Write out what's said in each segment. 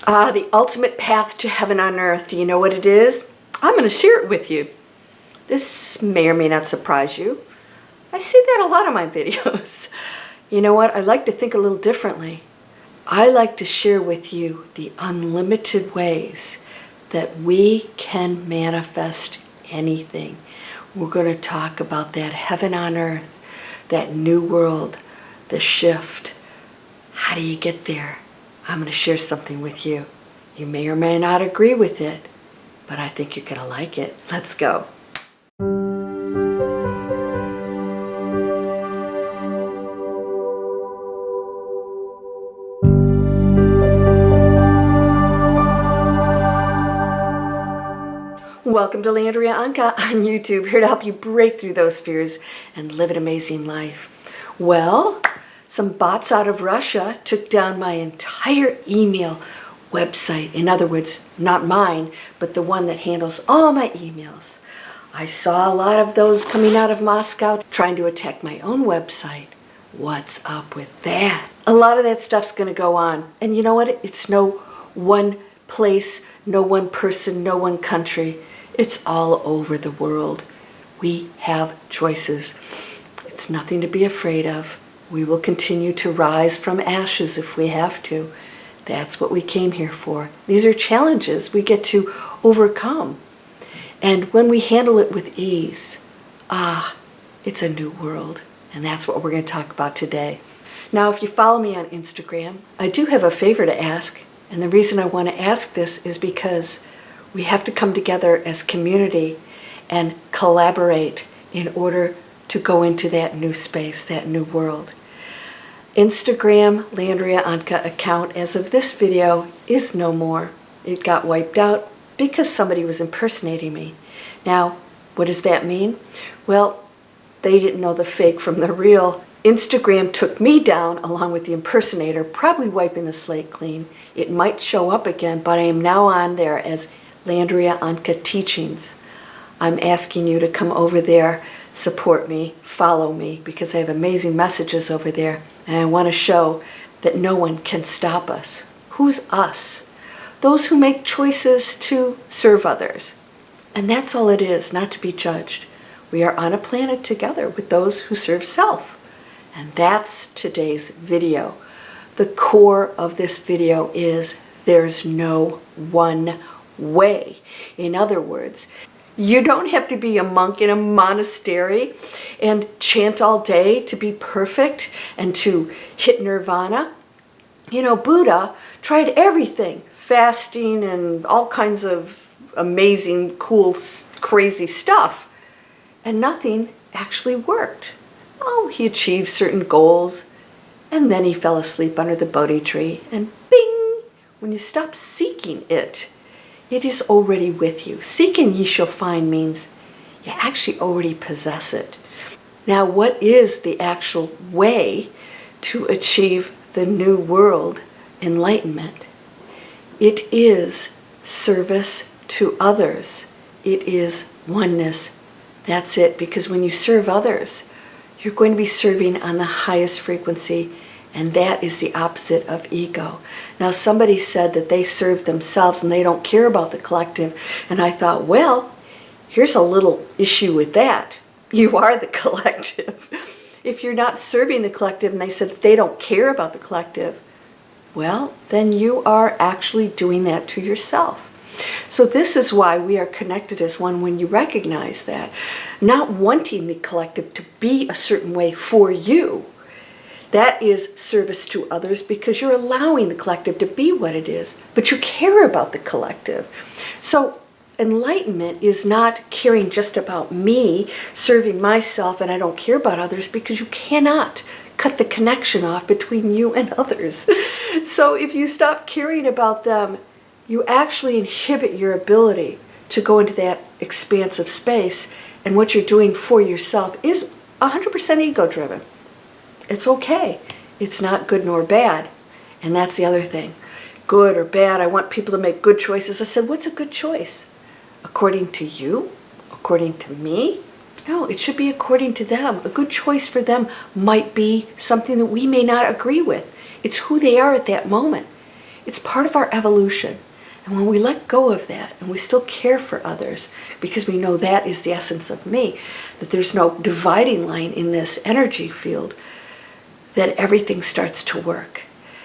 The ultimate path to heaven on earth. Do you know what it is? I'm going to share it with you. This may or may not surprise you. I see that a lot in my videos. You know what? I like to think a little differently. I like to share with you the unlimited ways that we can manifest anything. We're going to talk about that heaven on earth, that new world, the shift. How do you get there? I'm going to share something with you. You may or may not agree with it, but I think you're going to like it. Let's go. Welcome to Landria Onkka on YouTube, here to help you break through those fears and live an amazing life. Well, some bots out of Russia took down my entire email website. In other words, not mine, but the one that handles all my emails. I saw a lot of those coming out of Moscow trying to attack my own website. What's up with that? A lot of that stuff's going to go on. And you know what? It's no one place, no one person, no one country. It's all over the world. We have choices. It's nothing to be afraid of. We will continue to rise from ashes if we have to. That's what we came here for. These are challenges we get to overcome. And when we handle it with ease, it's a new world. And that's what we're going to talk about today. Now, if you follow me on Instagram, I do have a favor to ask. And the reason I want to ask this is because we have to come together as community and collaborate in order to go into that new space, that new world. Instagram Landria Onkka account as of this video is no more. It got wiped out because somebody was impersonating me. Now, what does that mean? Well, they didn't know the fake from the real. Instagram took me down along with the impersonator, probably wiping the slate clean. It might show up again, but I am now on there as Landria Onkka Teachings. I'm asking you to come over there, support me, follow me, because I have amazing messages over there, and I want to show that no one can stop us. Who's us? Those who make choices to serve others. And that's all it is, not to be judged. We are on a planet together with those who serve self. And that's today's video. The core of this video is there's no one way. In other words, you don't have to be a monk in a monastery and chant all day to be perfect and to hit nirvana. You know, Buddha tried everything, fasting and all kinds of amazing, cool, crazy stuff, and nothing actually worked. Oh, he achieved certain goals, and then he fell asleep under the Bodhi tree, and bing! When you stop seeking it, it is already with you. Seek and ye shall find means you actually already possess it. Now, what is the actual way to achieve the new world enlightenment? It is service to others. It is oneness. That's it. Because when you serve others, you're going to be serving on the highest frequency, and that is the opposite of ego. Now, somebody said that they serve themselves and they don't care about the collective. And I thought, well, here's a little issue with that. You are the collective. If you're not serving the collective and they said that they don't care about the collective, well, then you are actually doing that to yourself. So this is why we are connected as one when you recognize that. Not wanting the collective to be a certain way for you. That is service to others because you're allowing the collective to be what it is, but you care about the collective. So enlightenment is not caring just about me, serving myself, and I don't care about others, because you cannot cut the connection off between you and others. So if you stop caring about them, you actually inhibit your ability to go into that expansive space, and what you're doing for yourself is 100% ego-driven. It's okay. It's not good nor bad. And that's the other thing. Good or bad, I want people to make good choices. I said, what's a good choice? According to you? According to me? No, it should be according to them. A good choice for them might be something that we may not agree with. It's who they are at that moment. It's part of our evolution. And when we let go of that and we still care for others, because we know that is the essence of me, that there's no dividing line in this energy field, then everything starts to work.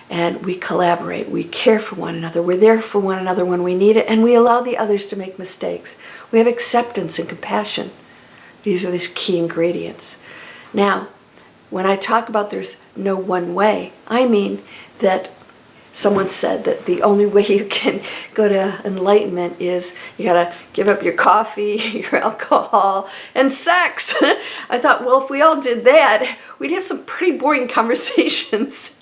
And we collaborate, we care for one another, we're there for one another when we need it, and we allow the others to make mistakes. We have acceptance and compassion. These are the key ingredients. Now, when I talk about there's no one way, I mean that someone said that the only way you can go to enlightenment is you gotta give up your coffee, your alcohol, and sex. I thought, well, if we all did that, we'd have some pretty boring conversations.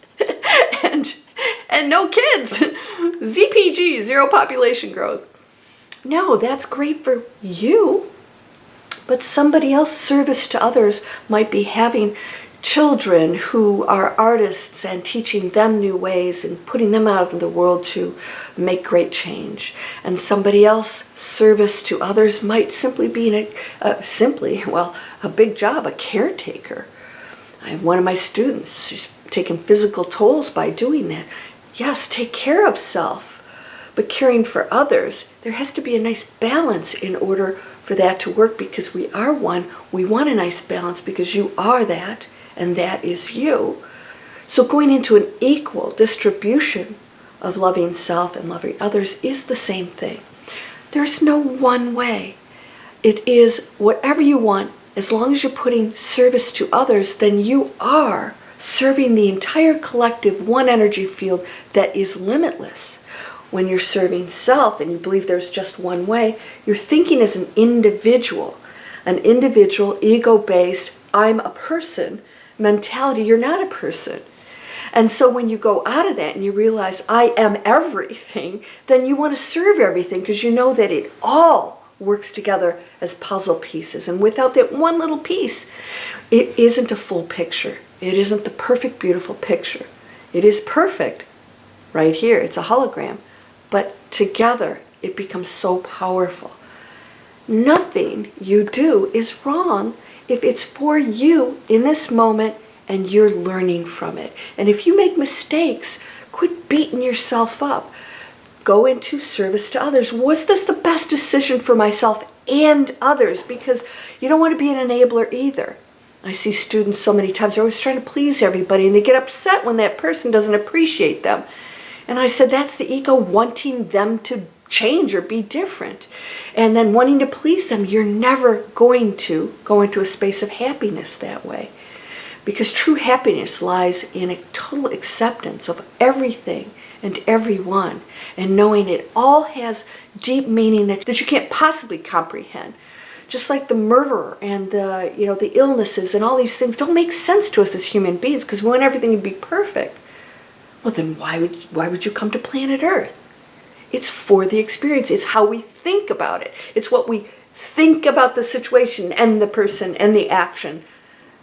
and no kids. ZPG, zero population growth. No, that's great for you, but somebody else's service to others might be having children who are artists and teaching them new ways and putting them out in the world to make great change. And somebody else's service to others might simply be a big job, a caretaker. I have one of my students, she's taken physical tolls by doing that. Yes, take care of self, but caring for others, there has to be a nice balance in order for that to work, because we are one. We want a nice balance because you are that, and that is you. So going into an equal distribution of loving self and loving others is the same thing. There's no one way. It is whatever you want. As long as you're putting service to others, then you are serving the entire collective one energy field that is limitless. When you're serving self and you believe there's just one way, you're thinking as an individual ego-based, I'm a person mentality. You're not a person. And so when you go out of that and you realize I am everything, then you want to serve everything because you know that it all works together as puzzle pieces. And without that one little piece, it isn't a full picture. It isn't the perfect, beautiful picture. It is perfect right here. It's a hologram. But together, it becomes so powerful. Nothing you do is wrong if it's for you in this moment and you're learning from it. And if you make mistakes, quit beating yourself up. Go into service to others. Was this the best decision for myself and others? Because you don't want to be an enabler either. I see students so many times, they're always trying to please everybody, and they get upset when that person doesn't appreciate them. And I said, that's the ego wanting them to change or be different. And then wanting to please them, you're never going to go into a space of happiness that way. Because true happiness lies in a total acceptance of everything and everyone, and knowing it all has deep meaning that you can't possibly comprehend. Just like the murderer and the illnesses and all these things don't make sense to us as human beings, because we want everything to be perfect. Well, then why would you come to planet Earth? It's for the experience. It's how we think about it. It's what we think about the situation and the person and the action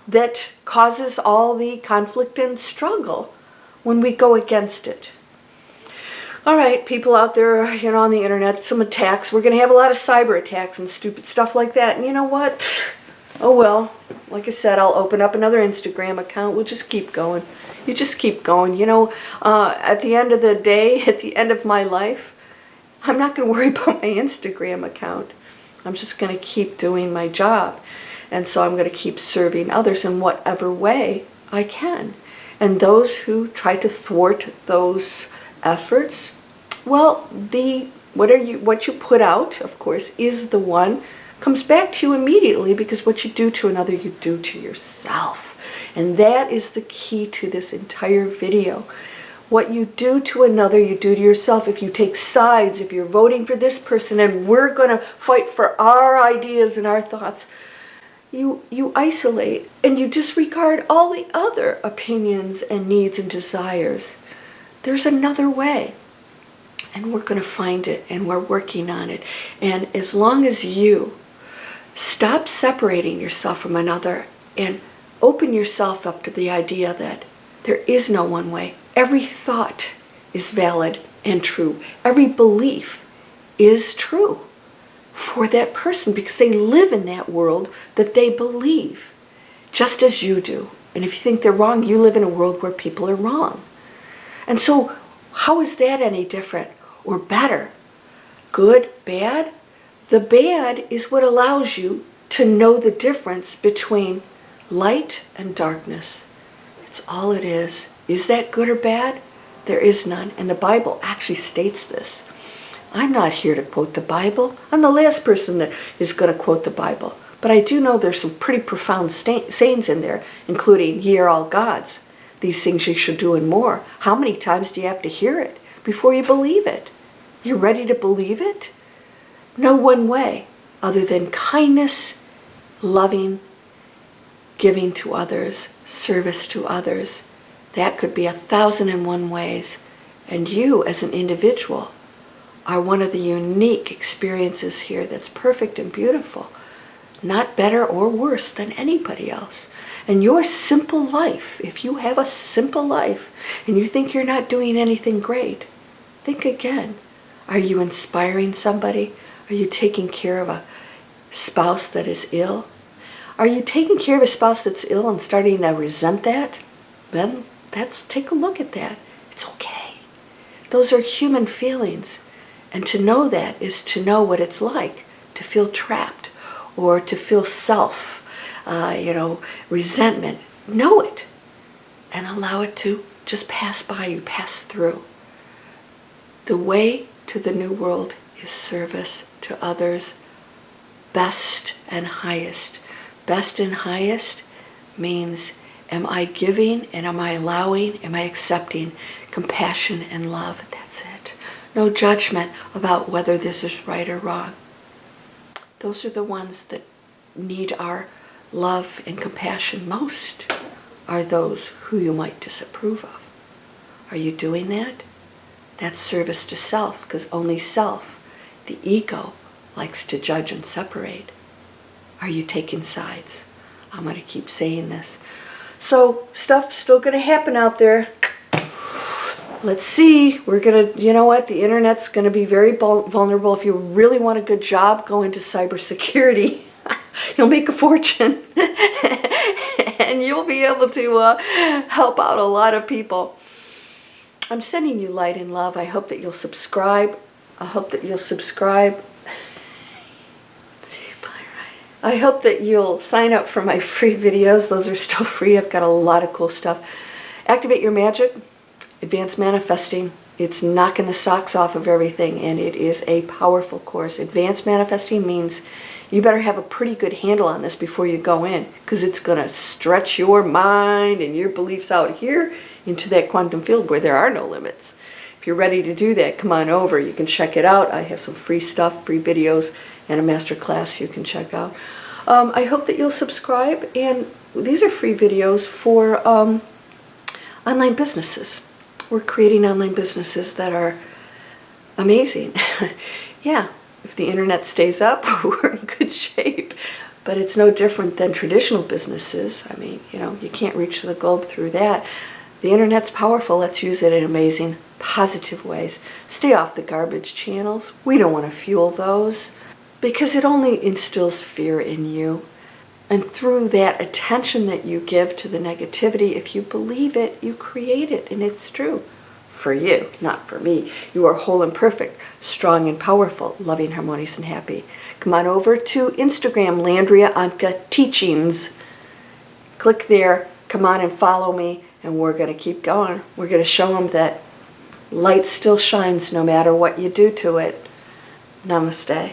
that causes all the conflict and struggle when we go against it. All right, people out there, on the internet, some attacks. We're going to have a lot of cyber attacks and stupid stuff like that. And you know what? Oh, well, like I said, I'll open up another Instagram account. We'll just keep going. You just keep going. At the end of the day, at the end of my life, I'm not going to worry about my Instagram account. I'm just going to keep doing my job. And so I'm going to keep serving others in whatever way I can. And those who try to thwart those efforts, well, what you put out, of course, is the one comes back to you immediately, because what you do to another, you do to yourself. And that is the key to this entire video. What you do to another, you do to yourself. If you take sides, if you're voting for this person and we're going to fight for our ideas and our thoughts, you isolate and you disregard all the other opinions and needs and desires. There's another way, and we're going to find it, and we're working on it. And as long as you stop separating yourself from another and open yourself up to the idea that there is no one way, every thought is valid and true. Every belief is true for that person, because they live in that world that they believe, just as you do. And if you think they're wrong, you live in a world where people are wrong. And so How is that any different or better? Good, bad? The bad is what allows you to know the difference between light and darkness. It's all it is. Is that good or bad? There is none. And the Bible actually states this. I'm not here to quote the Bible. I'm the last person that is going to quote the Bible. But I do know there's some pretty profound sayings in there, including, ye are all gods. These things you should do and more. How many times do you have to hear it before you believe it? You're ready to believe it? No one way other than kindness, loving, giving to others, service to others. That could be 1,001 ways. And you as an individual are one of the unique experiences here that's perfect and beautiful. Not better or worse than anybody else. And your simple life, if you have a simple life and you think you're not doing anything great, think again. Are you inspiring somebody? Are you taking care of a spouse that is ill? Are you taking care of a spouse that's ill and starting to resent that? Then take a look at that. It's okay. Those are human feelings. And to know that is to know what it's like to feel trapped or to feel resentment. Know it and allow it to just pass by you, pass through. The way to the new world is service to others, best and highest. Best and highest means, am I giving and am I allowing, am I accepting compassion and love? That's it. No judgment about whether this is right or wrong. Those are the ones that need our love and compassion most, are those who you might disapprove of. Are you doing that? That's service to self, because only self, the ego, likes to judge and separate. Are you taking sides? I'm going to keep saying this. So, stuff's still going to happen out there. Let's see. We're going to, you know what? The internet's going to be very vulnerable. If you really want a good job, go into cybersecurity. You'll make a fortune. And you'll be able to help out a lot of people. I'm sending you light and love. I hope that you'll subscribe. I hope that you'll sign up for my free videos. Those are still free. I've got a lot of cool stuff. Activate Your Magic, Advanced Manifesting. It's knocking the socks off of everything, and it is a powerful course. Advanced Manifesting means you better have a pretty good handle on this before you go in, because it's going to stretch your mind and your beliefs out here into that quantum field where there are no limits. If you're ready to do that, come on over. You can check it out. I have some free stuff, free videos, and a master class you can check out. I hope that you'll subscribe, and these are free videos for online businesses. We're creating online businesses that are amazing. Yeah, if the internet stays up, we're in good shape. But it's no different than traditional businesses. I mean, you can't reach the globe through that. The internet's powerful. Let's use it in amazing, positive ways. Stay off the garbage channels. We don't want to fuel those, because it only instills fear in you. And through that attention that you give to the negativity, if you believe it, you create it, and it's true. For you, not for me. You are whole and perfect, strong and powerful, loving, harmonious, and happy. Come on over to Instagram, Landria Onkka Teachings. Click there, come on and follow me, and we're going to keep going. We're going to show them that light still shines no matter what you do to it. Namaste.